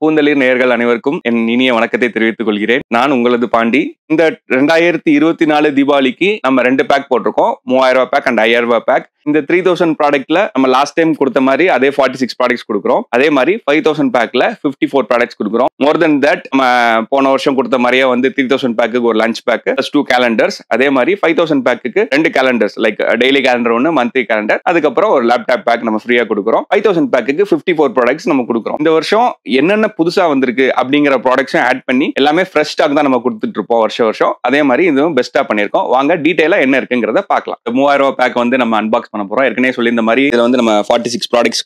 பூந்தளிர் நேயர்கள் அனைவருக்கும் என் இனிய வணக்கத்தை தெரிவித்துக் கொள்கிறேன். நான் உங்களது பாண்டி. இந்த 2024 தீபாவளிக்கு நம்ம 2 பேக் போட்டிருக்கோம். 3000 ரூபாய் பேக் அண்ட் 5000 ரூபாய் பேக். இந்த 3000 ப்ராடக்ட்ல நம்ம லாஸ்ட் டைம் கொடுத்த மாதிரி அதே 46 ப்ராடக்ட்ஸ் கொடுக்குறோம். அதே மாதிரி 5000 பேக்ல 54 ப்ராடக்ட்ஸ் கொடுக்குறோம். மோர் தென் தட் நம்ம போன வருஷம் கொடுத்த மாதிரியே வந்து 3000 பேக்கு ஒரு லஞ்ச் பேக் + 2 கேலண்டர்ஸ். அதே மாதிரி 5000 பேக்கு 2 கேலண்டர்ஸ் லைக் டெய்லி கேலண்டர் ஒன்று, மந்த்லி கேலண்டர், அதுக்கப்புறம் ஒரு லேப்டாப் பேக் நம்ம ஃப்ரீயா கொடுக்குறோம். 5000 பேக்கு 54 ப்ராடக்ட்ஸ் நம்ம கொடுக்குறோம். இந்த வருஷம் என்னென்ன புதுசா வந்திருக்கு அப்படிங்கிற ப்ராடக்ட்ஸும் ஆட் பண்ணி எல்லாமே ஃப்ரெஷ் ஸ்டாக் தான் நம்ம கொடுத்துட்டு இருப்போம் வருஷம். அதே மாதிரி இதுவும் பெஸ்டா பண்ணிருக்கோம். வாங்க டீடைலா என்ன இருக்குங்கிறத பார்க்கலாம். 3000 ரூபாய் பேக் வந்து நம்ம அன்பாக்ஸ் பண்ண போறோம். ஏற்கனவே சொல்லி இந்த மாதிரி இதுல வந்து நம்ம 46 ப்ராடக்ட்ஸ்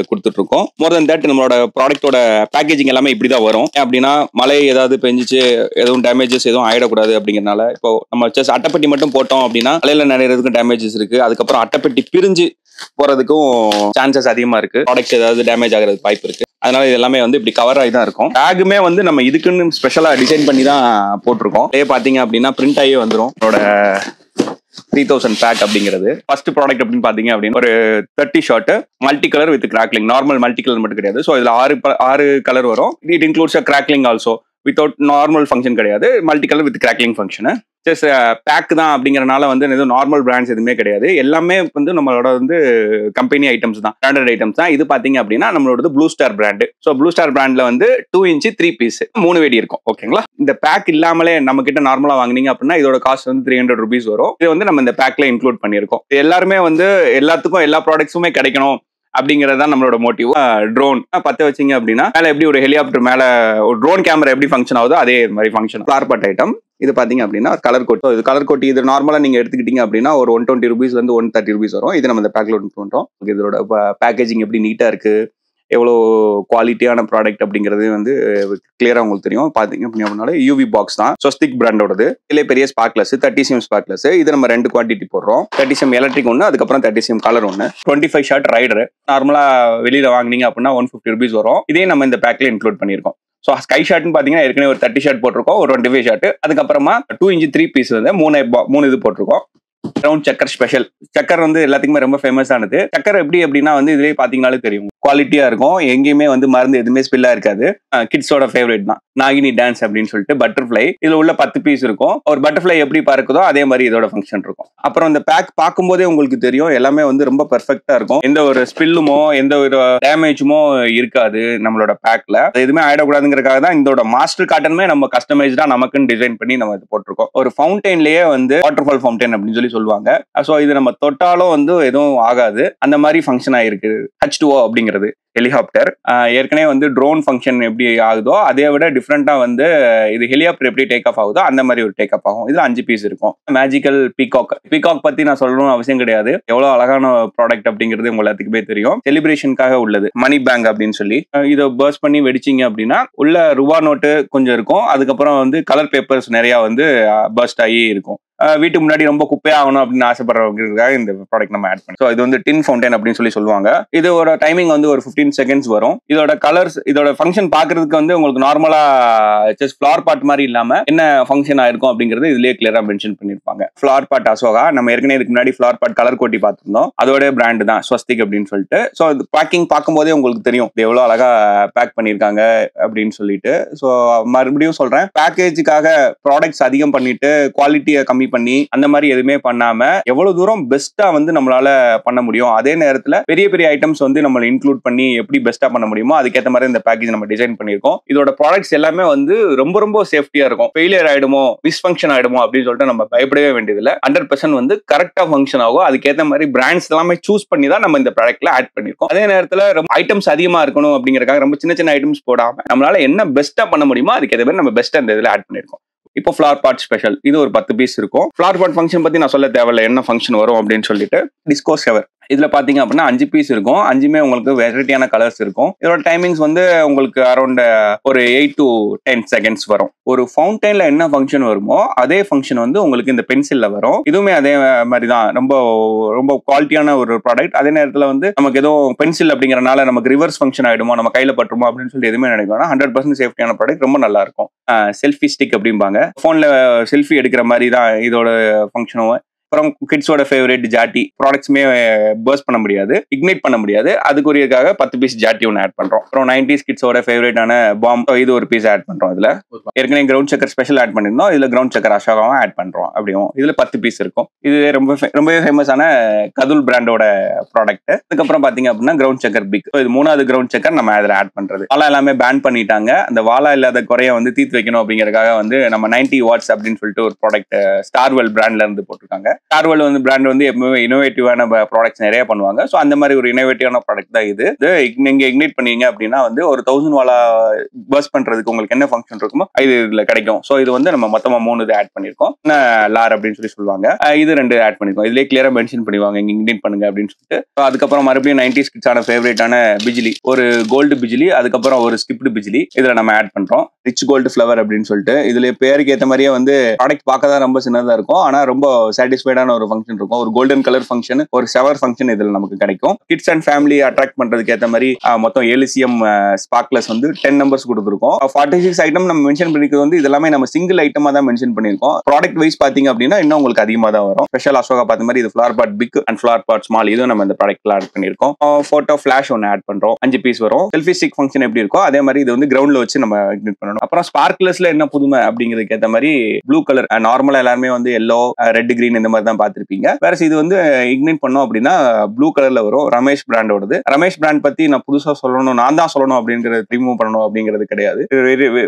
கொடுத்துட்டு இருக்கோம். மோர் தென் தட் நம்மளோட ப்ராடக்ட்டோட பேக்கேஜிங் எல்லாமே இப்படிதான் வரும். அப்படின்னா மழை ஏதாவது பெஞ்சிச்சு எதுவும் டேமேஜஸ் எதுவும் ஆயிடக்கூடாது அப்படிங்கறனால இப்போ நம்ம ஜஸ்ட் அட்டைப்பெட்டி மட்டும் போட்டோம் அப்படின்னா மழையில நிறையறதுக்கு டேமேஜஸ் இருக்கு. அதுக்கப்புறம் அட்டைப்பெட்டி பிரிஞ்சு போறதுக்கும் சான்சஸ் அதிகமா இருக்கு. ப்ராடக்ட்ஸ் ஏதாவது டேமேஜ் ஆகிறதுக்கு வாய்ப்பு இருக்கு. அதனால இது எல்லாமே வந்து இப்படி கவர் ஆகி தான் இருக்கும். பேக்குமே வந்து நம்ம இதுக்குன்னு ஸ்பெஷலா டிசைன் பண்ணி தான் போட்டிருக்கோம். இதே பாத்தீங்க அப்படின்னா பிரிண்ட் ஆகியே வந்துடும். என்னோட 3000 பேக் அப்படிங்கிறது ஃபர்ஸ்ட் ப்ராடக்ட் அப்படின்னு பாத்தீங்க அப்படின்னா ஒரு 30 shot multi colour with crackling. Normal multi colour மட்டும் கிடையாது. ஸோ இதுல 6 கலர் வரும். It includes a crackling also. Without normal function கிடையாது. Multi colour with crackling function. Just pack தான் அப்படிங்கறனால வந்து எதுவும் நார்மல் பிராண்ட்ஸ் எதுவுமே கிடையாது. எல்லாமே வந்து நம்மளோட வந்து கம்பெனி ஐட்டம்ஸ் தான், பிராண்டட் ஐட்டம்ஸ் தான். இது பாத்தீங்க அப்படின்னா நம்மளோட blue star brand. So blue star பிராண்ட்ல வந்து 2 இன்ச் 3 பீஸ் 3 வெடி இருக்கும். ஓகேங்களா? இந்த பேக் இல்லாமலே நம்ம கிட்ட நார்மலா வாங்குனீங்க அப்படின்னா இதோட காஸ்ட் வந்து 300 rupees வரும். இது வந்து நம்ம இந்த பேக்ல இன்க்ளூட் பண்ணியிருக்கோம். எல்லாருமே வந்து எல்லாத்துக்கும் எல்லா ப்ராடக்ட்ஸுமே கிடைக்கணும் அப்படிங்கிறது தான் நம்மளோட மோட்டிவ். ட்ரோன் பத்த வச்சிங்க அப்படின்னா மேல எப்படி ஒரு ஹெலிகாப்டர் மேல ஒரு ட்ரோன் கேமரா எப்படி ஃபங்க்ஷன் ஆகுதோ அதே மாதிரி ஃபங்க்ஷன். Flower but item. இது பாத்தீங்க அப்படின்னா கலர் கோட். இது கலர் கோட் இது நார்மலா நீங்க எடுத்துக்கிட்டீங்க அப்படின்னா ஒரு 120 rupees வந்து 130 rupees வரும். இது நம்ம இந்த பேக்ல பண்றோம். இதோட பேக்கேஜிங் எப்படி நீட்டா இருக்கு, எவ்வளோ குவாலிட்டியான ப்ராடக்ட் அப்படிங்கிறது வந்து கிளியரா உங்களுக்கு தெரியும். பாத்தீங்க அப்படின்னாலே யூவி பாக்ஸ் தான், ஸ்வஸ்திக் பிராண்டோடது. இதுல பெரிய ஸ்பார்க்லெஸ் 30 cm ஸ்பார்க்லெஸ். இது நம்ம 2 குவான்டிட்டி போடுறோம். 30 cm எலக்ட்ரிக் ஒன்று, அதுக்கப்புறம் 30 cm கலர் ஒன்று. 25 ஷர்ட் ரைடர். நார்மலா வெளியில வாங்கினீங்க அப்படின்னா 150 rupees வரும். இதே நம்ம இந்த பேக்ல இன்க்ளூட் பண்ணியிருக்கோம். ஸோ ஸ்கை ஷார்ட்னு பார்த்தீங்கன்னா ஏற்கனவே ஒரு 30 ஷர்ட் போட்டிருக்கோம், ஒரு 25 ஷர்ட். அதுக்கப்புறமா 2 inch 3 பீஸ் வந்து 3 இது போட்டிருக்கோம். ரவுண்ட் சக்கர் ஸ்பெஷல். சக்கர் வந்து எல்லாத்துக்குமே ரொம்ப ஃபேமஸ் ஆனது. சக்கர் எப்படி அப்படின்னா வந்து இதுலேயே பார்த்தீங்கன்னாலே தெரியும், குவாலிட்டியா இருக்கும். எங்கேயுமே வந்து மருந்து எதுவுமே ஸ்பில்லா இருக்காது. கிட்ஸோட ஃபேவரட் தான் நாகினி டான்ஸ் அப்படின்னு சொல்லிட்டு பட்டர்ஃப்ளை. இதுல உள்ள 10 பீஸ் இருக்கும். ஒரு பட்டர்ஃப்ளை எப்படி பறக்குதோ அதே மாதிரி இதோட ஃபங்க்ஷன் இருக்கும். அப்புறம் இந்த பேக் பார்க்கும்போதே உங்களுக்கு தெரியும் எல்லாமே வந்து ரொம்ப பெர்ஃபெக்டா இருக்கும். எந்த ஒரு ஸ்பில்லுமோ எந்த ஒரு டேமேஜுமோ இருக்காது நம்மளோட பேக்ல. எதுவுமே ஆயிடக்கூடாதுங்கிறதுக்காக தான் இதோட மாஸ்டர் காட்டனுமே நம்ம கஸ்டமைஸ்டா நமக்குன்னு டிசைன் பண்ணி நம்ம இது போட்டிருக்கோம். ஒரு ஃபவுண்டைன்லயே வந்து வாட்டர்ஃபால் ஃபவுண்டைன் அப்படின்னு சொல்லுவாங்க. ஸோ இது நம்ம தொட்டாலும் வந்து எதுவும் ஆகாது. அந்த மாதிரி ஃபங்க்ஷன் ஆயிருக்கு. H2O அப்படிங்கிறது ஹெலிகாப்டர். ஏற்கனவே வந்து ட்ரோன் ஃபங்க்ஷன் எப்படி ஆகுதோ அதே விட டிஃப்ரெண்டா வந்து இது ஹெலிகாப்டர் எப்படி டேக் ஆஃப் ஆகுதோ அந்த மாதிரி ஒரு டேக் ஆஃப் ஆகும். இதுல 5 பீஸ் இருக்கும். Magical peacock. பீகாக் பத்தி நான் சொல்லணும்னு அவசியம் கிடையாது. எவ்வளவு அழகான ப்ராடக்ட் அப்படிங்கிறது உங்க எல்லாத்துக்குமே தெரியும். செலிப்ரேஷனுக்காக உள்ளது. மணி பேங்க் அப்படின்னு சொல்லி இதை பர்ஸ்ட் பண்ணி வெடிச்சிங்க அப்படின்னா உள்ள ரூபா நோட்டு கொஞ்சம் இருக்கும். அதுக்கப்புறம் வந்து கலர் பேப்பர்ஸ் நிறைய வந்து பர்ஸ்ட் ஆகி இருக்கும். வீட்டுக்கு முன்னாடி ரொம்ப குப்பையா ஆகணும் அப்படின்னு ஆசைப்படுறவங்களுக்காக இந்த ப்ராடக்ட் நம்ம ஆட் பண்ணோம். இது வந்து டின் ஃபவுண்டைன் அப்படின்னு சொல்லுவாங்க. இதோட டைமிங் வந்து ஒரு 15 seconds வரும். இதோட கலர்ஸ், இதோட ஃபங்க்ஷன் பாக்குறதுக்கு வந்து உங்களுக்கு நார்மலா ஜஸ்ட் ஃபிளவர் பாட் மாதிரி இல்லாம என்ன ஃபங்க்ஷன் ஆயிருக்கும் அப்படிங்கிறது இதுலயே கிளியரா மென்ஷன் பண்ணிருப்பாங்க. Flower pot Ashoka. நம்ம ஏற்கனவே இதுக்கு முன்னாடி ஃபிளவர் பாட் கலர் கோட்டி பார்த்திருந்தோம். அதோட பிராண்ட் தான் ஸ்வஸ்திக் அப்படின்னு சொல்லிட்டு. ஸோ இது பேக்கிங் பார்க்கும்போதே உங்களுக்கு தெரியும் இது எவ்வளவு அழகா பேக் பண்ணிருக்காங்க அப்படின்னு சொல்லிட்டு. ஸோ மறுபடியும் சொல்றேன், பேக்கேஜுக்காக ப்ராடக்ட்ஸ் அதிகம் பண்ணிட்டு குவாலிட்டியை கம்மி பண்ணி அந்த மாதிரி எதுவுமே பண்ணாம எவ்வளவு தூரம் பெஸ்டா வந்து நம்மளால பண்ண முடியும், அதே நேரத்துல பெரிய பெரிய ஐட்டம்ஸ் வந்து நம்ம இன்க்ளூட் பண்ணி எப்படி பெஸ்டா பண்ண முடியுமோ அதுக்கேற்ற மாதிரி இந்த பேக்கேஜ் நம்ம டிசைன் பண்ணிருக்கோம். இதோட ப்ராடக்ட்ஸ் எல்லாமே வந்து ரொம்ப ரொம்ப சேஃப்டியா இருக்கும். ஃபெயிலியர் ஆயிடுமோ மிஸ்ஃபங்க்ஷன் ஆயிடுமோ அப்படின்னு சொல்லிட்டு நம்ம பயப்படவே வேண்டியதில்லை. 100% வந்து கரெக்டா ஃபங்க்ஷன் ஆகும். அதுக்கேற்ற மாதிரி பிராண்ட்ஸ் எல்லாமே சூஸ் பண்ணி தான் நம்ம இந்த ப்ராடக்ட்ல ஆட் பண்ணிருக்கோம். அதே நேரத்துல ரொம்ப ஐட்டம்ஸ் அதிகமா இருக்கணும் அப்படிங்கறதுக்காக ரொம்ப சின்ன சின்ன ஐட்டம்ஸ் போடாம நம்மளால என்ன பெஸ்டா பண்ண முடியுமோ அதுக்கேற்ற மாதிரி நம்ம பெஸ்டா இந்த இதுல ஆட் பண்ணிருக்கோம். இப்போ ஃபிளவர் பாட் ஸ்பெஷல். இது ஒரு 10 பீஸ் இருக்கும். ஃபிளவர் பாட் ஃபங்க்ஷன் பத்தி நான் சொல்ல தேவையில்லை, என்ன ஃபங்க்ஷன் வரும் அப்படின்னு சொல்லிட்டு. Disco shower. இதுல பாத்தீங்க அப்படின்னா 5 பீஸ் இருக்கும். 5மே உங்களுக்கு வெரைட்டியான கலர்ஸ் இருக்கும். இதோட டைமிங்ஸ் வந்து உங்களுக்கு அரௌண்ட் ஒரு 8 to 10 seconds வரும். ஒரு ஃபவுண்டைன்ல என்ன ஃபங்க்ஷன் வருமோ அதே ஃபங்க்ஷன் வந்து உங்களுக்கு இந்த பென்சில்ல வரும். இதுவுமே அதே மாதிரி தான். ரொம்ப ரொம்ப குவாலிட்டியான ஒரு ப்ராடக்ட். அதே நேரத்துல வந்து நமக்கு ஏதோ பென்சில் அப்படிங்கறனால நமக்கு ரிவர்ஸ் ஃபங்க்ஷன் ஆயிடுமோ, நம்ம கையில பட்டுருமோ அப்படின்னு சொல்லி எதுவுமே நினைக்கணும். 100% சேஃப்டியான ப்ராடக்ட். ரொம்ப நல்லா இருக்கும். செல்ஃபி ஸ்டிக் அப்படிம்பாங்க. போன்ல செல்ஃபி எடுக்கிற மாதிரி தான் இதோட ஃபங்க்ஷனும். அப்புறம் கிட்ஸோட ஃபேவரட் ஜாட்டி ப்ராடக்ட்ஸுமே பர்ஸ்ட் பண்ண முடியாது, இக்னைட் பண்ண முடியாது, அதுக்குரியதுக்காக 10 பீஸ் ஜாட்டி ஒன்று ஆட் பண்றோம். அப்புறம் 90s கிட்ஸோட ஃபேவரட்டான பாம், இது ஒரு பீஸ் ஆட் பண்றோம். இதுல ஏற்கனவே கிரவுண்ட் செக்கர் ஸ்பெஷல் ஆட் பண்ணிருந்தோம், இதுல கிரவுண்ட் செக்கர் அசோகாவும் ஆட் பண்றோம். அப்படியும் இதுல 10 பீஸ் இருக்கும். இது ரொம்பவே ஃபேமஸான கதுல் பிராண்டோட ப்ராடக்ட். அதுக்கப்புறம் பாத்தீங்க அப்படின்னா கிரவுண்ட் செக்கர் பிக், இது 3வது கிரவுண்ட் செக்கர் நம்ம அதில் ஆட் பண்றது. வாலா எல்லாமே பேன் பண்ணிட்டாங்க. அந்த வாலா இல்லாத குறைய வந்து தீர்த்து வைக்கணும் அப்படிங்கறதுக்காக வந்து நம்ம 90 வாட்ஸ் அப்படின்னு சொல்லிட்டு ஒரு ப்ராடக்ட் ஸ்டார்வெல் பிராண்ட்ல இருந்து போட்டிருக்காங்க. ஸ்டார்வெல் வந்து பிராண்ட் வந்து எப்பவுமே இனோவேட்டிவான ப்ராடக்ட்ஸ் நிறைய பண்ணுவாங்க. ஸோ அந்த மாதிரி ஒரு இனோவேட்டிவான ப்ராடக்ட் தான் இது. நீங்க இக்னைட் பண்ணீங்க அப்படின்னா வந்து ஒரு 1000 வாலா பர்ஸ்ட் பண்றதுக்கு உங்களுக்கு என்ன ஃபங்க்ஷன் இருக்குமோ இது இதுல கிடைக்கும். ஸோ இது வந்து நம்ம மொத்தமா 3 இது ஆட் பண்ணிருக்கோம். லார் அப்படின்னு சொல்லி சொல்லுவாங்க. இது 2 ஆட் பண்ணிருக்கோம். இதுலேயே கிளியரா மென்ஷன் பண்ணிடுவாங்க இங்க இக்னைட் பண்ணுங்க அப்படின்னு சொல்லிட்டு. அதுக்கப்புறம் மறுபடியும் 90s கிட்ஸான ஃபேவரட்டான பிஜிலி, ஒரு கோல்டு பிஜிலி, அதுக்கப்புறம் ஒரு ஸ்கிப்டு பிஜிலி இதுல நம்ம ஆட் பண்றோம். ரிச் கோல்டு ஃபிளவர் அப்படின்னு சொல்லிட்டு. இதுல பேருக்கு ஏற்ற மாதிரியே வந்து ப்ராடக்ட் பார்க்க தான் ரொம்ப சின்னதா இருக்கும், ஆனா ரொம்ப சாட்டிஸ்ஃபைடான ஒரு ஃபங்க்ஷன் இருக்கும். ஒரு கோல்டன் கலர் ஃபங்க்ஷன், ஒரு ஷவர் ஃபங்க்ஷன் இதுல நமக்கு கிடைக்கும். கிட்ஸ் அண்ட் ஃபேமிலி அட்ராக்ட் பண்றதுக்கு ஏற்ற மாதிரி மொத்தம் 7 CM ஸ்பார்க்லஸ் வந்து 10 நம்பர்ஸ் கொடுத்துருக்கோம். 46 ஐட்டம் நம்ம மென்ஷன் பண்ணிக்கிறது வந்து இதெல்லாமே நம்ம சிங்கிள் ஐட்டமா தான் மென்ஷன் பண்ணிருக்கோம். ப்ராடக்ட் வைஸ் பாத்தீங்க அப்படின்னா இன்னும் உங்களுக்கு அதிகமா தான் வரும். ஸ்பெஷல் அசோகா பார்த்த மாதிரி இது flower pot big and flower pot small, இதுவும் நம்ம இந்த ப்ராடக்ட்ல ஆட் பண்ணிருக்கோம். போட்டோ ஃபிளாஷ் ஒன்று ஆட் பண்றோம், 5 பீஸ் வரும். செல்ஃபி ஸ்டிக் ஃபங்க்ஷன் எப்படி இருக்கோ அதே மாதிரி இது வந்து கிரவுண்ட்ல வச்சு நம்ம இக்னைட் பண்ணணும். அப்புறம் ஸ்பார்க்லஸ்ல என்ன புதுமை அப்படிங்கிறதுக்கு ஏற்ற மாதிரி ப்ளூ கலர், நார்மலா எல்லாருமே வந்து எல்லோ, ரெட், கிரீன் இந்த மாதிரி தான் பார்த்திருப்பீங்க. வேற இது வந்து இக்னைட் பண்ணோம் அப்படின்னா ப்ளூ கலர்ல வரும். ரமேஷ் பிராண்டோடது. ரமேஷ் பிராண்ட் பத்தி நான் புதுசா சொல்லணும், நான் தான் சொல்லணும் அப்படிங்கிறது ரிமூவ் பண்ணணும் அப்படிங்கிறது கிடையாது.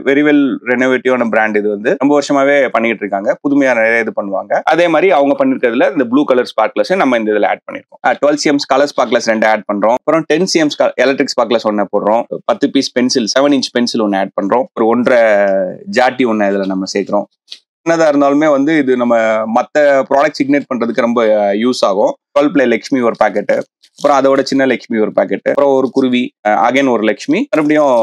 வெரி வெல் ரெனோவேட்டிவான பிராண்ட். இது வந்து ரொம்ப வருஷமாவே பண்ணிட்டு இருக்காங்க, புதுமையா நிறைய இது பண்ணுவாங்க. அதே மாதிரி அவங்க பண்ணிருக்கிறதுல இந்த ப்ளூ கலர் ஸ்பார்க்லஸ் நம்ம இந்த இதுல ஆட் பண்ணிருக்கோம். 12 CM கலர் ஸ்பார்க்லஸ் 2 ஆட் பண்றோம். அப்புறம் 10 CM எலக்ட்ரிக் ஸ்பார்க்லஸ் 1 போடுறோம். 10 piece pencil 7 inch pencil 1 add பண்றோம். ஒரு 1.5 ஜாட்டி 1 இதுல நம்ம சேர்க்கிறோம். என்னதா இருந்தாலுமே வந்து இது நம்ம மற்ற ப்ராடக்ட் இக்னைட் பண்றதுக்கு ரொம்ப யூஸ் ஆகும். 12 play லக்ஷ்மி ஒரு பாக்கெட், அப்புறம் அதோட சின்ன லக்ஷ்மி ஒரு பாக்கெட், அப்புறம் ஒரு குருவி, அகைன் ஒரு லக்ஷ்மி, மறுபடியும்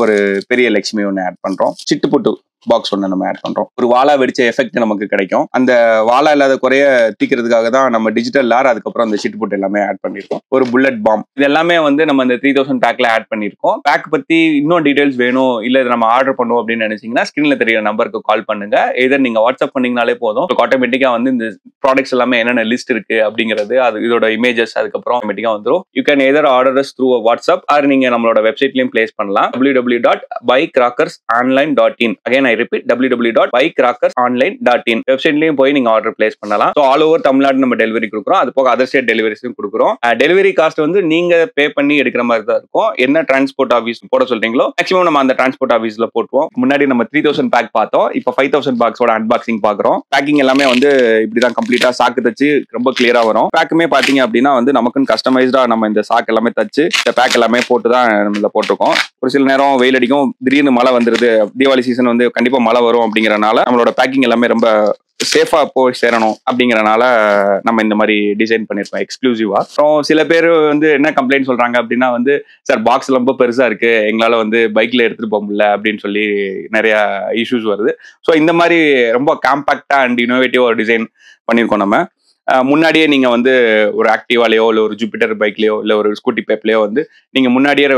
ஒரு பெரிய லக்ஷ்மி 1 ஆட் பண்றோம். சிட்டுப்புட்டு பாக்ஸ் 1 நம்ம ஆட் பண்றோம். ஒரு வாலா வெடிச்ச எஃபெக்ட் நமக்கு கிடைக்கும். அந்த வாலா இல்லாத குறைய தீக்கிறதுக்காக தான் நம்ம டிஜிட்டல் லார், அதுக்கப்புறம் அந்த சிட்டுப்புட்டு எல்லாமே ஆட் பண்ணிருக்கோம். ஒரு புல்லட் பாம், இது எல்லாமே வந்து நம்ம இந்த 3000 பேக்ல ஆட் பண்ணிருக்கோம். பேக் பத்தி இன்னும் டீடைல்ஸ் வேணும், இல்ல இதை நம்ம ஆர்டர் பண்ணுவோம் அப்படின்னு நினைச்சீங்கன்னா ஸ்கிரீன்ல தெரியற நம்பருக்கு கால் பண்ணுங்க. எதர் நீங்க வாட்ஸ்அப் பண்ணீங்கனாலே போதும். ஆட்டோமேட்டிக்கா வந்து இந்த ப்ராடக்ட்ஸ் எல்லாமே என்னென்ன லிஸ்ட் இருக்கு அப்படிங்கிறது, அது இதோட இமேஜஸ் அதுக்கப்புறம் ஆட்டோமேட்டிக்கா வந்துடும். You can either order as through WhatsApp R நீங்க நம்மளோட வெப்சைட்லயும் பிளேஸ் பண்ணலாம். www.buycrackersonline.in. Again I repeat, www.buycrackersonline.in வெப்சைட்லயும் போய் நீங்க ஆர்டர் பிளேஸ் பண்ணலாம். ஸோ ஆல் ஓவர் தமிழ்நாடு நம்ம டெலிவரி கொடுக்குறோம். அது போக அதர் ஸ்டேட் டெலிவரிஸும் கொடுக்குறோம். டெலிவரி காஸ்ட் வந்து நீங்க பே பண்ணி எடுக்கிற மாதிரி தான் இருக்கும். என்ன டிரான்ஸ்போர்ட் ஆஃபீஸ் போட சொல்றீங்களோ மேக்ஸிமம் நம்ம அந்த டிரான்ஸ்போர்ட் ஆஃபீஸ்ல போட்டுவோம். முன்னாடி நம்ம 3000 பேக் பார்த்தோம், இப்போ 5000 பாக்ஸோட அன்பாக்சிங் பாக்குறோம். பேக்கிங் எல்லாமே வந்து இப்படிதான் கம்ப்ளீட்டா சாக்கு தச்சு ரொம்ப கிளியரா வரும். பேக்குமே பாத்தீங்க அப்படின்னா வந்து நமக்குன்னு கஸ்டமைஸ்டா நம்ம இந்த சாக்கு எல்லாமே தச்சு இந்த பேக் எல்லாமே போட்டு தான் நம்ம போட்டிருக்கோம். ஒரு சில நேரம் வெயில் அடிக்கும், திடீர்னு மழை வந்துருது, தீபாவளி சீசன் வந்து கண்டிப்பா மழை வரும் அப்படிங்கறனால நம்மளோட பேக்கிங் எல்லாமே ரொம்ப சேஃபா போய் சேரணும் அப்படிங்கறனால நம்ம இந்த மாதிரி டிசைன் பண்ணிருக்கோம் எக்ஸ்க்ளூசிவா. அப்புறம் சில பேர் வந்து என்ன கம்ப்ளைண்ட் சொல்றாங்க அப்படின்னா வந்து, சார் பாக்ஸ் ரொம்ப பெருசா இருக்கு, எங்களால வந்து பைக்ல எடுத்துட்டு போக முடியல அப்படின்னு சொல்லி நிறைய இஷ்யூஸ் வருது. ஸோ இந்த மாதிரி ரொம்ப காம்பாக்டா அண்ட் இனோவேட்டிவா ஒரு டிசைன் பண்ணியிருக்கோம் நம்ம. முன்னாடியே நீங்க வந்து ஒரு ஆக்டிவாலேயோ இல்லை ஒரு ஜூபிட்டர் பைக்லயோ இல்லை ஒரு ஸ்கூட்டி பேப்லயோ வந்து நீங்க முன்னாடியே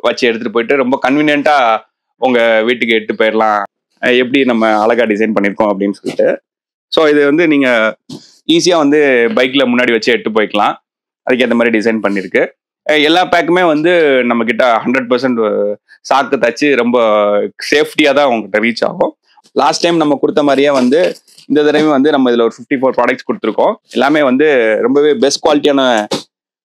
வச்சு எடுத்துட்டு போயிட்டு ரொம்ப கன்வீனியன்ட்டா உங்க வீட்டுக்கு எடுத்து போயிடலாம். எப்படி நம்ம அழகா டிசைன் பண்ணியிருக்கோம் அப்படின்னு சொல்லிட்டு. ஸோ இது வந்து நீங்க ஈஸியா வந்து பைக்ல முன்னாடி வச்சு எடுத்து போய்க்கலாம். அதுக்கேற்ற மாதிரி டிசைன் பண்ணிருக்கு. எல்லா பேக்குமே வந்து நம்ம கிட்ட 100% சாக்கு தச்சு ரொம்ப சேஃப்டியா தான் உங்ககிட்ட ரீச் ஆகும். லாஸ்ட் டைம் நம்ம கொடுத்த மாதிரியே வந்து இந்த தடவை வந்து நம்ம இதுல ஒரு 54 ப்ராடக்ட்ஸ் கொடுத்துருக்கோம். எல்லாமே வந்து ரொம்பவே பெஸ்ட் குவாலிட்டியான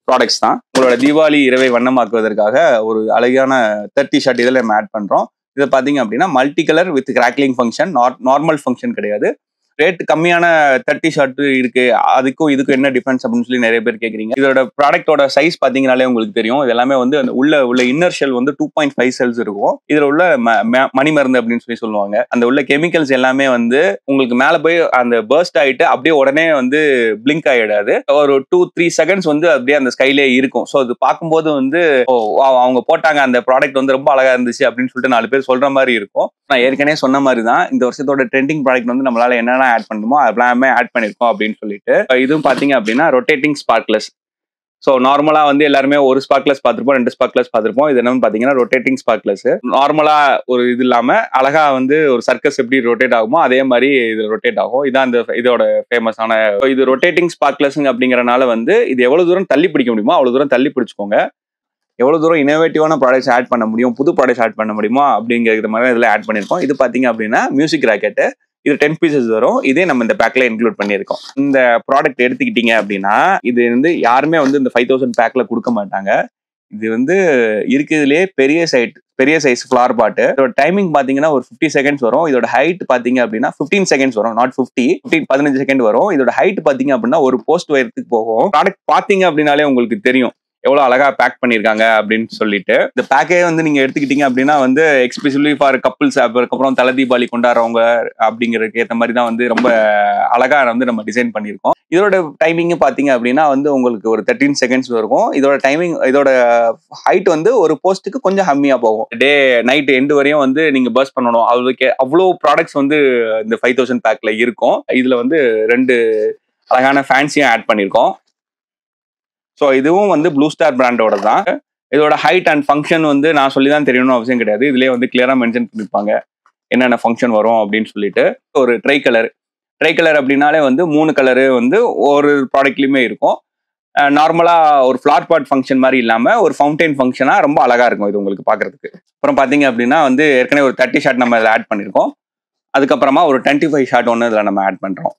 ப்ராடக்ட்ஸ் தான். உங்களோட தீபாவளி இரவை வண்ணமாக்குவதற்காக ஒரு அழகான 30 ஷர்ட் இதில் நம்ம ஆட் பண்றோம். இதை பார்த்தீங்க அப்படின்னா multi colour with crackling function, normal function கிடையாது. ரேட் கம்மியான 30 ஷர்ட் இருக்கு, அதுக்கும் இதுக்கும் என்ன டிஃபரன்ஸ் அப்படின்னு சொல்லி நிறைய பேர் கேட்குறீங்க. இதோட ப்ராடக்டோட சைஸ் பார்த்தீங்கனாலே உங்களுக்கு தெரியும். இது எல்லாமே வந்து உள்ள இன்னர் ஷெல் வந்து 2.5 செல்ஸ் இருக்கும். இதுல உள்ள மணி மருந்து அப்படின்னு சொல்லி சொல்லுவாங்க. அந்த உள்ள கெமிக்கல்ஸ் எல்லாமே வந்து உங்களுக்கு மேல போய் அந்த பர்ஸ்ட் ஆயிட்டு அப்படியே உடனே வந்து பிளிங்க் ஆயிடாது. ஒரு 2-3 செகண்ட்ஸ் வந்து அப்படியே அந்த ஸ்கைலே இருக்கும். ஸோ அது பார்க்கும்போது வந்து அவங்க போட்டாங்க அந்த ப்ராடக்ட் வந்து ரொம்ப அழகா இருந்துச்சு அப்படின்னு சொல்லிட்டு 4 பேர் சொல்ற மாதிரி இருக்கும். நான் ஏற்கனவே சொன்ன மாதிரி தான் இந்த வருஷத்தோட ட்ரெண்டிங் ப்ராடக்ட் வந்து நம்மளால என்னென்ன ஆட் பண்ணுமோ அதெல்லாமே ஆட் பண்ணிருக்கோம் அப்படின்னு சொல்லிட்டு. இதுவும் பாத்தீங்க அப்படின்னா ரொட்டேட்டிங் ஸ்பார்க்லஸ். ஸோ நார்மலா வந்து எல்லாருமே ஒரு ஸ்பார்க்லெஸ் பார்த்துருப்போம், 2 ஸ்பார்க்லெஸ் பார்த்துருப்போம். இது என்னன்னு பாத்தீங்கன்னா ரொட்டேட்டிங் ஸ்பார்க்லெஸ். நார்மலா ஒரு இது இல்லாம அழகா வந்து ஒரு சர்க்கஸ் எப்படி ரொட்டேட் ஆகுமோ அதே மாதிரி இது ரொட்டேட் ஆகும். இதான் இந்த இதோட ஃபேமஸான. இது ரொட்டேட்டிங் ஸ்பார்க்லெஸ் அப்படிங்கறனால வந்து இது எவ்வளவு தூரம் தள்ளி பிடிக்க முடியுமோ அவ்வளவு தூரம் தள்ளி பிடிச்சுக்கோங்க. எவ்வளவு தூரம் இனோவேட்டிவான ப்ராடக்ட்ஸ் ஆட் பண்ண முடியும், புது ப்ராடக்ட்ஸ் ஆட் பண்ண முடியுமா அப்படிங்கிற மாதிரி இதில் ஆட் பண்ணியிருக்கோம். இது பாத்தீங்க அப்படின்னா மியூசிக் ராக்கெட்டு. இது 10 பீசஸ் வரும். இதே நம்ம இந்த பேக்ல இன்க்ளூட் பண்ணியிருக்கோம். இந்த ப்ராடக்ட் எடுத்துக்கிட்டீங்க அப்படின்னா இது வந்து யாருமே வந்து இந்த 5000 பேக்ல கொடுக்க மாட்டாங்க. இது வந்து இருக்கிறதுலேயே பெரிய சைஸ் ஃபிளார் பாட்டு. இதோட டைமிங் பாத்தீங்கன்னா ஒரு 50 செகண்ட்ஸ் வரும். இதோட ஹைட் பாத்தீங்க அப்படின்னா 15 செகண்ட்ஸ் வரும், நாட் 15 செகண்ட் வரும். இதோட ஹைட் பாத்தீங்க அப்படின்னா ஒரு போஸ்ட் உயரத்துக்கு போகும். ப்ராடக்ட் பாத்தீங்க அப்படின்னாலே உங்களுக்கு தெரியும் எவ்வளவு அழகா பேக் பண்ணிருக்காங்க அப்படின்னு சொல்லிட்டு. இந்த பேக்கே வந்து நீங்க எடுத்துக்கிட்டீங்க அப்படின்னா வந்து எக்ஸ்பெஷலி ஃபார் கப்புள்ஸ், அதுக்கப்புறம் தலை தீபாவளி கொண்டாடுறவங்க அப்படிங்கிறதுக்கு ஏற்ற மாதிரி தான் வந்து ரொம்ப அழகா வந்து நம்ம டிசைன் பண்ணியிருக்கோம். இதோட டைமிங் பாத்தீங்க அப்படின்னா வந்து உங்களுக்கு ஒரு 13 செகண்ட்ஸ் இருக்கும். இதோட ஹைட் வந்து ஒரு போஸ்ட்டுக்கு கொஞ்சம் கம்மியா போகும். டே நைட் எண்டு வரையும் வந்து நீங்க பர்ஸ்ட் பண்ணணும். அவ்வளோ ப்ராடக்ட்ஸ் வந்து இந்த 5000 பேக்ல இருக்கும். இதுல வந்து 2 அழகான ஃபேன்சியும் ஆட் பண்ணியிருக்கோம். ஸோ இதுவும் வந்து ப்ளூ ஸ்டார் பிராண்டோட தான். இதோட ஹைட் அண்ட் ஃபங்க்ஷன் வந்து நான் சொல்லி தான் தெரியணும்னு அவசியம் கிடையாது. இதுலேயே வந்து கிளியரா மென்ஷன் பண்ணியிருப்பாங்க என்னென்ன ஃபங்க்ஷன் வரும் அப்படின்னு சொல்லிட்டு. ஒரு ட்ரை கலர் அப்படின்னாலே வந்து 3 கலரு வந்து ஒரு ப்ராடக்ட்லையுமே இருக்கும். நார்மலா ஒரு ஃபிளார் பாட் ஃபங்க்ஷன் மாதிரி இல்லாம ஒரு ஃபவுண்டைன் ஃபங்க்ஷனா ரொம்ப அழகா இருக்கும் இது உங்களுக்கு பாக்குறதுக்கு. அப்புறம் பாத்தீங்க அப்படின்னா வந்து ஏற்கனவே ஒரு 30 ஷாட் நம்ம இதில் ஆட் பண்ணியிருக்கோம். அதுக்கப்புறமா ஒரு 25 ஷாட் ஒன்று இதில் நம்ம ஆட் பண்றோம்.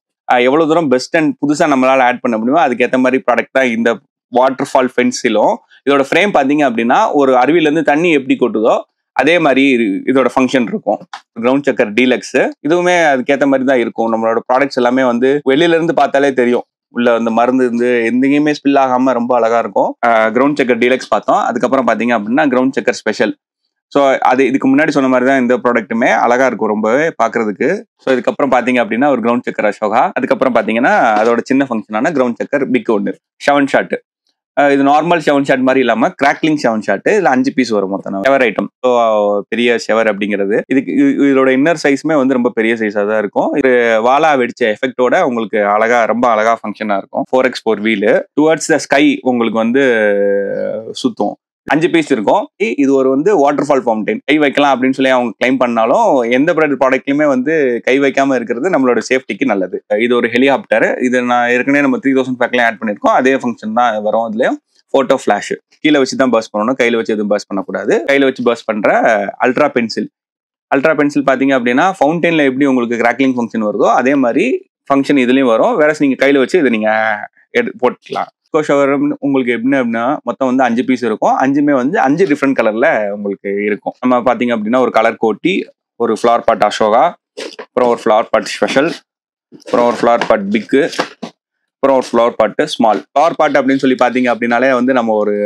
எவ்வளவு தூரம் பெஸ்ட் அண்ட் புதுசா நம்மளால ஆட் பண்ண முடியுமோ அதுக்கேற்ற மாதிரி ப்ராடக்ட் தான் இந்த வாட்டர் ஃபால் பென்சிலும். இதோட ஃப்ரேம் பாத்தீங்க அப்படின்னா ஒரு அருவில இருந்து தண்ணி எப்படி கொட்டுதோ அதே மாதிரி இதோட ஃபங்க்ஷன் இருக்கும். கிரவுண்ட் செக்கர் டீலக்ஸ் இதுவுமே அதுக்கேற்ற மாதிரி தான் இருக்கும். நம்மளோட ப்ராடக்ட்ஸ் எல்லாமே வந்து வெளியில இருந்து பார்த்தாலே தெரியும் உள்ள அந்த மருந்து இருந்து எங்கேயுமே ஸ்பில் ஆகாம ரொம்ப அழகா இருக்கும். கிரவுண்ட் செக்கர் டீலக்ஸ் பார்த்தோம். அதுக்கப்புறம் பாத்தீங்க அப்படின்னா கிரவுண்ட் செக்கர் ஸ்பெஷல். ஸோ அது இதுக்கு முன்னாடி சொன்ன மாதிரி தான் இந்த ப்ராடக்ட்டுமே அழகா இருக்கும் ரொம்பவே பார்க்கறதுக்கு. ஸோ இதுக்கப்புறம் பாத்தீங்க அப்படின்னா ஒரு கிரவுண்ட் செக்கர் அசோகா. அதுக்கப்புறம் பாத்தீங்கன்னா அதோட சின்ன ஃபங்க்ஷனான கிரவுண்ட் செக்கர் பிக் ஒன்று 7 ஷாட். இது நார்மல் 7 ஷாட் மாதிரி இல்லாம கிராக்லிங் 7 ஷாட். இதுல 5 பீஸ் வரும் மொத்தம் ஷெவர் ஐட்டம். ஸோ பெரிய ஷெவர் அப்படிங்கிறது இதோட இன்னர் சைஸ்மே வந்து ரொம்ப பெரிய சைஸா தான் இருக்கும். இது வாலா வெடிச்ச எஃபெக்டோட உங்களுக்கு ரொம்ப அழகா ஃபங்க்ஷனா இருக்கும். 4x4 wheel towards the sky உங்களுக்கு வந்து சுத்தும். 5 பீஸ் இருக்கும். இது ஒரு வந்து வாட்டர் ஃபால் ஃபவுண்டைன். கை வைக்கலாம் அப்படின்னு சொல்லி அவங்க கிளைம் பண்ணாலும் எந்த ப்ராடக்ட்லயுமே வந்து கை வைக்காம இருக்கிறது நம்மளோட சேஃப்டிக்கு நல்லது. இது ஒரு ஹெலிகாப்டர். இது நான் ஏற்கனவே நம்ம 3000 பேக்ல ஆட் பண்ணிருக்கோம். அதே ஃபங்க்ஷன் தான் வரும். இதுலயும் போட்டோ ஃபிளாஷ் கீழே வச்சு தான் பர்ஸ்ட் பண்ணணும். கையில வச்சு எதுவும் பர்ஸ்ட் பண்ணக்கூடாது. கையில வச்சு பர்ஸ்ட் பண்ற அல்ட்ரா பென்சில் பாத்தீங்க அப்படின்னா ஃபவுண்டைன்ல எப்படி உங்களுக்கு கிராக்லிங் ஃபங்க்ஷன் வருதோ அதே மாதிரி ஃபங்க்ஷன் இதுலயும் வரும். வேற நீங்க கையில வச்சு இதை நீங்க போட்டுக்கலாம். ஷவர் உங்களுக்கு எப்படி அப்படின்னா மொத்தம் வந்து 5 பீஸ் இருக்கும். 5மே வந்து 5 டிஃப்ரெண்ட் கலர்ல உங்களுக்கு இருக்கும். நம்ம பாத்தீங்க அப்படின்னா ஒரு கலர் கோட்டி, ஒரு ஃபிளவர் பாட் அசோகா, அப்புறம் ஒரு ஃபிளவர் பாட் ஸ்பெஷல், அப்புறம் ஒரு ஃபிளவர் பாட் பிக்கு, அப்புறம் ஒரு ஃபிளவர் பாட்டு ஸ்மால். ஃபிளவர் பாட் அப்படின்னு சொல்லி பாத்தீங்க அப்படின்னாலே வந்து நம்ம ஒரு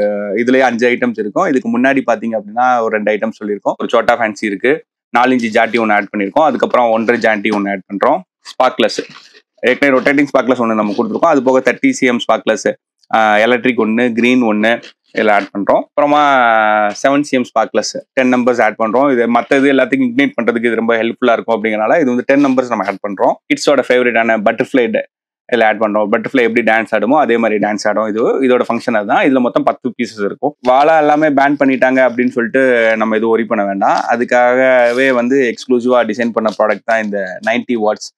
இதுலயே 5 ஐட்டம்ஸ் இருக்கும். இதுக்கு முன்னாடி பாத்தீங்க அப்படின்னா ஒரு 2 ஐட்டம்ஸ் சொல்லியிருக்கோம். ஒரு சோட்டா ஃபேன்சி இருக்கு, 4 இன்ச் ஜாட்டி ஒன்று ஆட் பண்ணியிருக்கோம். அதுக்கப்புறம் 1.5 ஜாண்டி ஒன்று ஆட் பண்றோம். ஸ்பார்க்லெஸ் ஏற்கனவே ரொட்டேட்டிங் ஸ்பார்க்லெஸ் ஒன்று நம்ம கொடுத்துருக்கோம். அது போக 30 cm ஸ்பார்க்லெஸ், எலக்ட்ரிக் ஒன்று, கிரீன் ஒன்று இதில் ஆட் பண்ணுறோம். அப்புறமா 7 cm ஸ்பார்க்லெஸ் 10 நம்பர்ஸ் ஆட் பண்ணுறோம். இது மற்ற இது எல்லாத்துக்கும் இக்னைட் பண்ணுறதுக்கு இது ரொம்ப ஹெல்ப்ஃபுல்லாக இருக்கும். அப்படிங்கிறனால இது வந்து 10 நம்பர்ஸ் நம்ம ஆட் பண்ணுறோம். கிட்ஸோட ஃபேவரட்டான பட்டர்ஃப்ளை இதில் ஆட் பண்ணுறோம். பட்டர்ஃப்ளை எப்படி டான்ஸ் ஆடுமோ அதே மாதிரி டான்ஸ் ஆடும். இதோட ஃபங்க்ஷன் அதுதான். இதில் மொத்தம் 10 பீசஸ் இருக்கும். வாழை எல்லாமே பேன் பண்ணிட்டாங்க அப்படின்னு சொல்லிட்டு நம்ம எதுவும் ஒரி பண்ண வேண்டாம். அதுக்காகவே வந்து எக்ஸ்க்ளூசிவாக டிசைன் பண்ண ப்ராடக்ட் தான் இந்த 90 வாட்ஸ்.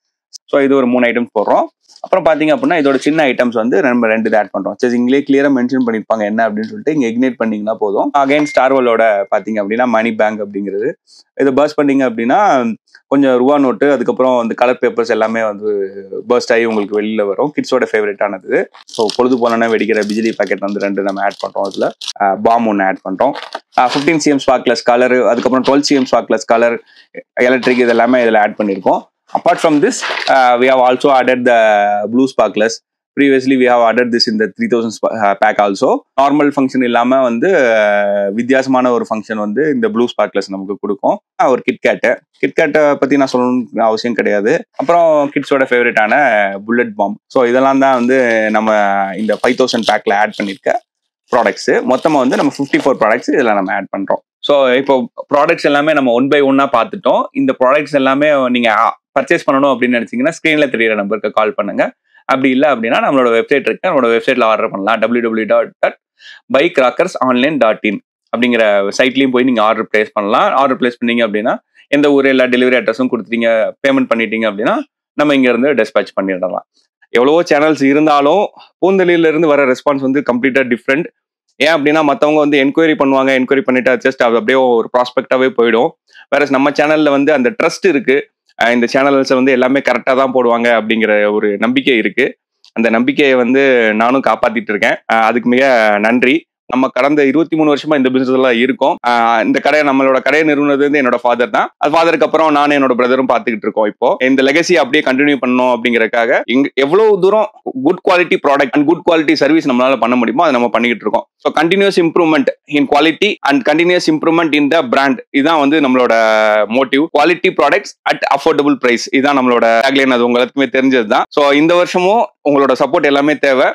ஸோ இது ஒரு 3 ஐட்டம்ஸ் போடுறோம். அப்புறம் பாத்தீங்க அப்படின்னா இதோட சின்ன ஐட்டம்ஸ் வந்து நம்ம 2 ஆட் பண்றோம். சரி, இங்களே கிளியரா மென்ஷன் பண்ணிருப்பாங்க என்ன அப்படின்னு சொல்லிட்டு இங்க இக்னைட் பண்ணீங்கன்னா போதும். அகைன் ஸ்டார்வலோட பாத்தீங்க அப்படின்னா மணி பேங்க் அப்படிங்கிறது. இதை பர்ஸ்ட் பண்ணீங்க அப்படின்னா கொஞ்சம் ரூபா நோட்டு, அதுக்கப்புறம் வந்து கலர் பேப்பர்ஸ் எல்லாமே வந்து பர்ஸ்ட் ஆகி உங்களுக்கு வெளியில வரும். கிட்ஸோட ஃபேவரட்டானது. ஸோ பொழுது போனா வெடிக்கிற பிஜிலி பாக்கெட் வந்து 2 நம்ம ஆட் பண்றோம். இதுல பாம் ஒன்று ஆட் பண்றோம். 15 cm ஸ்பார்க்லெஸ் கலர், அதுக்கப்புறம் 12 cm ஸ்பார்க்லெஸ் கலர், எலக்ட்ரிக் இது எல்லாமே இதுல ஆட் பண்ணிருக்கோம். Apart from this, we have also added the blue sparkless. Previously, we have added this in the 3000 pack also. Normal function இல்லாம வந்து வித்தியாசமான ஒரு ஃபங்க்ஷன் வந்து இந்த ப்ளூ ஸ்பார்க்லெஸ் நமக்கு கொடுக்கும். ஒரு கிட்கேட்டை பத்தி நான் சொல்லணும்னு அவசியம் கிடையாது. அப்புறம் கிட்ஸோட ஃபேவரட்டான புல்லட் பாம். ஸோ இதெல்லாம் தான் வந்து நம்ம இந்த 5000 பேக்ல ஆட் பண்ணிருக்க ப்ராடக்ட்ஸ். மொத்தமாக வந்து நம்ம 54 ப்ராடக்ட்ஸ் இதெல்லாம் நம்ம ஆட் பண்றோம். ஸோ இப்போ ப்ராடக்ட்ஸ் எல்லாமே நம்ம 1 by 1 பார்த்துட்டோம். இந்த ப்ராடக்ட்ஸ் எல்லாமே நீங்க பர்ச்சேஸ் பண்ணணும் அப்படின்னு நினைச்சீங்கன்னா ஸ்கிரீன்ல தெரியிற நம்பருக்கு கால் பண்ணுங்க. அப்படி இல்லை அப்படின்னா நம்மளோட வெப்சைட் இருக்கு, நம்மளோட வெப்சைட்ல ஆர்டர் பண்ணலாம். www.buycrackersonline.in அப்படிங்கிற சைட்லயும் போய் நீங்க ஆர்டர் பிளேஸ் பண்ணலாம். ஆர்டர் பிளேஸ் பண்ணீங்க அப்படின்னா எந்த ஊர் எல்லா டெலிவரி அட்ரஸும் கொடுத்துட்டீங்க, பேமெண்ட் பண்ணிட்டீங்க அப்படின்னா நம்ம இங்க இருந்து டிஸ்பேச் பண்ணிடலாம். எவ்வளவோ சேனல்ஸ் இருந்தாலும் பூந்தளியில இருந்து வர ரெஸ்பான்ஸ் வந்து கம்ப்ளீட்டா டிஃப்ரெண்ட். ஏன் அப்படின்னா மற்றவங்க வந்து என்கொயரி பண்ணுவாங்க, என்கொயரி பண்ணிட்டு ஜஸ்ட் அப்படியே ஒரு ப்ராஸ்பெக்டாவே போயிடும். வேற நம்ம சேனல்ல வந்து அந்த ட்ரஸ்ட் இருக்கு, இந்த சேனல்ஸ் வந்து எல்லாமே கரெக்டா தான் போடுவாங்க அப்படிங்கிற ஒரு நம்பிக்கை இருக்கு. அந்த நம்பிக்கையை வந்து நானும் காப்பாத்திட்டு இருக்கேன். அதுக்கு மிக நன்றி. நம்ம கடந்த 23 வருஷமா இந்த பிசினஸ்ல இருக்கோம். இந்த கடையை நம்மளோட கடையை நிறுவனது வந்து என்னோட ஃபாதர் தான். அது ஃபாதருக்கு அப்புறம் நானும் என்னோட பிரதரும் பார்த்துக்கிட்டு இருக்கோம். இப்போ இந்த லெகசி அப்படியே கண்டினியூ பண்ணணும் அப்படிங்கறதுக்காக எவ்வளவு தூரம் good quality product and good quality service நம்மளால பண்ண முடியுமோ அதை நம்ம பண்ணிக்கிட்டு இருக்கோம். So continuous improvement in quality and continuous improvement in the brand, இதுதான் வந்து நம்மளோட motive. Quality products at affordable price, இதுதான் நம்மளோட டேக்லைன். அது உங்களுக்குமே தெரிஞ்சது தான். ஸோ இந்த வருஷமும் உங்களோட சப்போர்ட் எல்லாமே தேவை.